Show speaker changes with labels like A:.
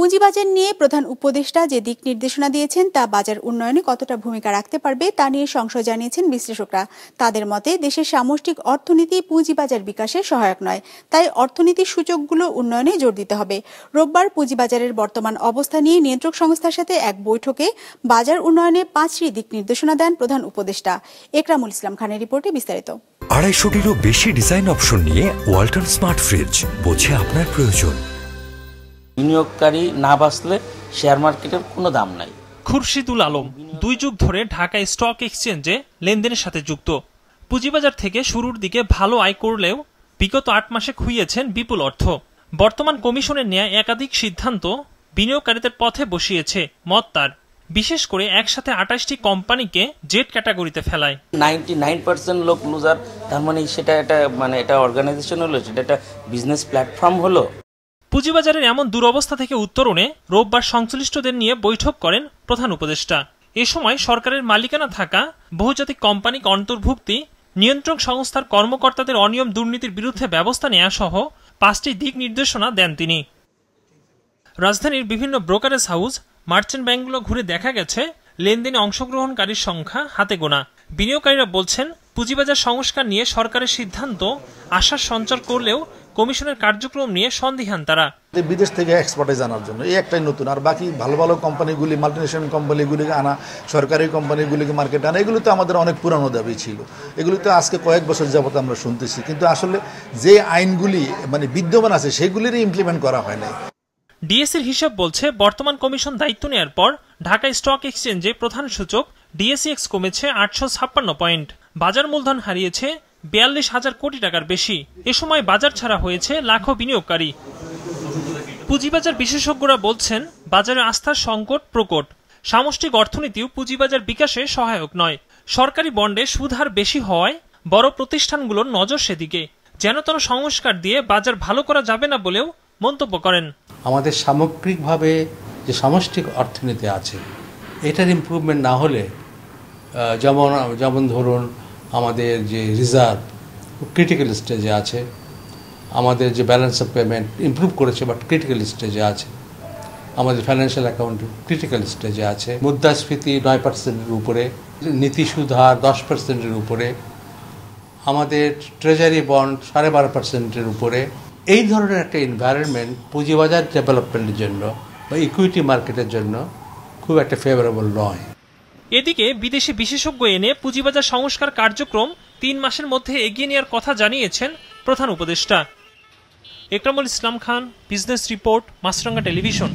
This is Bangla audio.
A: পুঁজিবাজার নিয়ে প্রধান উপদেষ্টা যে দিক নির্দেশনা দিয়েছেন তা বাজার উন্নয়নে কতটা ভূমিকা রাখতে পারবে তা নিয়ে সংশয় জানিয়েছেন বিশ্লেষকরা। তাদের মতে দেশের সামষ্টিক অর্থনীতি পুঁজিবাজার বিকাশে সহায়ক নয়, তাই অর্থনীতির সূচকগুলো উন্নয়নে জোর দিতে হবে। রোববার পুঁজিবাজারের বর্তমান অবস্থা নিয়ে নিয়ন্ত্রক সংস্থার সাথে এক বৈঠকে বাজার উন্নয়নে 5টি দিক নির্দেশনা দেন প্রধান উপদেষ্টা। একরামুল ইসলাম খানের রিপোর্টে বিস্তারিত।
B: 250টিরও বেশি ডিজাইন অপশন নিয়ে ওয়ালটন স্মার্ট ফ্রিজ, বোঝে আপনার প্রয়োজন।
C: বিনিয়োগকারী না বাঁচলে শেয়ার মার্কেটের কোনো দাম নাই।
D: খুরশিদুল আলম 2 যুগ ধরে ঢাকা স্টক এক্সচেঞ্জে লেনদেনের সাথে যুক্ত। পুঁজিবাজার থেকে শুরুর দিকে ভালো আয় করলেও বিগত 8 মাসে খুইয়েছেন বিপুল অর্থ। বর্তমান কমিশনের নেয়া একাধিক সিদ্ধান্ত বিনিয়োগকারীদের পথে বসিয়েছে মত তার। বিশেষ করে একসাথে 28টি কোম্পানিকে জেড ক্যাটাগরিতে ফেলায়।
C: 99% লোক লুজার, তার মানে এটা অর্গানাইজেশন হলো, সেটা একটা বিজনেস প্ল্যাটফর্ম হলো।
D: পুঁজিবাজারের এমন দুরবস্থা থেকে উত্তরণে রোববার সংশ্লিষ্টদের নিয়ে বৈঠক করেন প্রধান উপদেষ্টা। এ সময় সরকারের মালিকানা থাকা বহুজাতিক কোম্পানিকে অন্তর্ভুক্তি, নিয়ন্ত্রক সংস্থার কর্মকর্তাদের অনিয়ম দুর্নীতির বিরুদ্ধে ব্যবস্থা নেওয়া সহ 5টি দিক নির্দেশনা দেন তিনি। রাজধানীর বিভিন্ন ব্রোকারেজ হাউস, মার্চেন্ট ব্যাংকগুলো ঘুরে দেখা গেছে লেনদেনে অংশগ্রহণকারীর সংখ্যা হাতে গোনা। বিনিয়োগকারীরা বলছেন পুঁজিবাজার সংস্কার নিয়ে সরকারের সিদ্ধান্ত আশার সঞ্চার করলেও কমিশনের কার্যক্রম নিয়ে সন্দিহান তারা।
E: বিদেশ থেকে এক্সপোর্টে জানার জন্য এই একটাই নতুন, আর বাকি ভালো ভালো কোম্পানিগুলি, মাল্টিনেশনাল কোম্পানিগুলিকে আনা, সরকারি কোম্পানিগুলিকে মার্কেটে আনা, এগুলো তো আমাদের অনেক পুরানো দাবি ছিল। এগুলো তো আজকে কয়েক বছর যাবত আমরা শুনতেছি, কিন্তু আসলে যে আইনগুলি বিদ্যমান আছে সেগুলিরই ইমপ্লিমেন্ট করা হয় নাই।
D: ডিএসসির হিসাব বলছে বর্তমান কমিশন দায়িত্ব নেওয়ার পর ঢাকা স্টক এক্সচেঞ্জে প্রধান সূচক ডিএসইএক্স কমেছে 856 পয়েন্ট, বাজার মূলধন হারিয়েছে 42,000 কোটি টাকার বেশি। এ সময় বাজার ছাড়া হয়েছে লাখো বিনিয়োগকারী। পুঁজিবাজার বিশেষজ্ঞরা বলছেন বাজারে আস্থার সংকট প্রকট। সামষ্টিক অর্থনীতিও পুঁজিবাজার বিকাশে সহায়ক নয়। সরকারি বন্ডে সুদ হার বেশি হওয়ায় বড় প্রতিষ্ঠানগুলোর নজর সেদিকে। যেন তেন সংস্কার দিয়ে বাজার ভালো করা যাবে না বলেও মন্তব্য করেন।
F: আমাদের সামগ্রিকভাবে যে সামষ্টিক অর্থনীতি আছে এটার ইমপ্রুভমেন্ট না হলে, যেমন ধরুন আমাদের যে রিজার্ভ ক্রিটিক্যাল স্টেজে আছে, আমাদের যে ব্যালেন্স অফ পেমেন্ট ইমপ্রুভ করেছে বাট ক্রিটিক্যাল স্টেজে আছে, আমাদের ফাইন্যান্সিয়াল অ্যাকাউন্ট ক্রিটিক্যাল স্টেজে আছে, মুদ্রাস্ফীতি 9%-এর উপরে, নীতি সুদ হার 10%-এর উপরে, আমাদের ট্রেজারি বন্ড 12.5%-এর উপরে। এই ধরনের একটা এনভায়রনমেন্ট পুঁজিবাজার ডেভেলপমেন্টের জন্য বা ইকুইটি মার্কেটের জন্য খুব একটা ফেভারেবল নয়।
D: এদিকে বিদেশি বিশেষজ্ঞ এনে পুঁজিবাজার সংস্কার কার্যক্রম 3 মাসের মধ্যে এগিয়ে নেওয়ার কথা জানিয়েছেন প্রধান উপদেষ্টা। একরামুল ইসলাম খান, বিজনেস রিপোর্ট, মাছরাঙ্গা টেলিভিশন।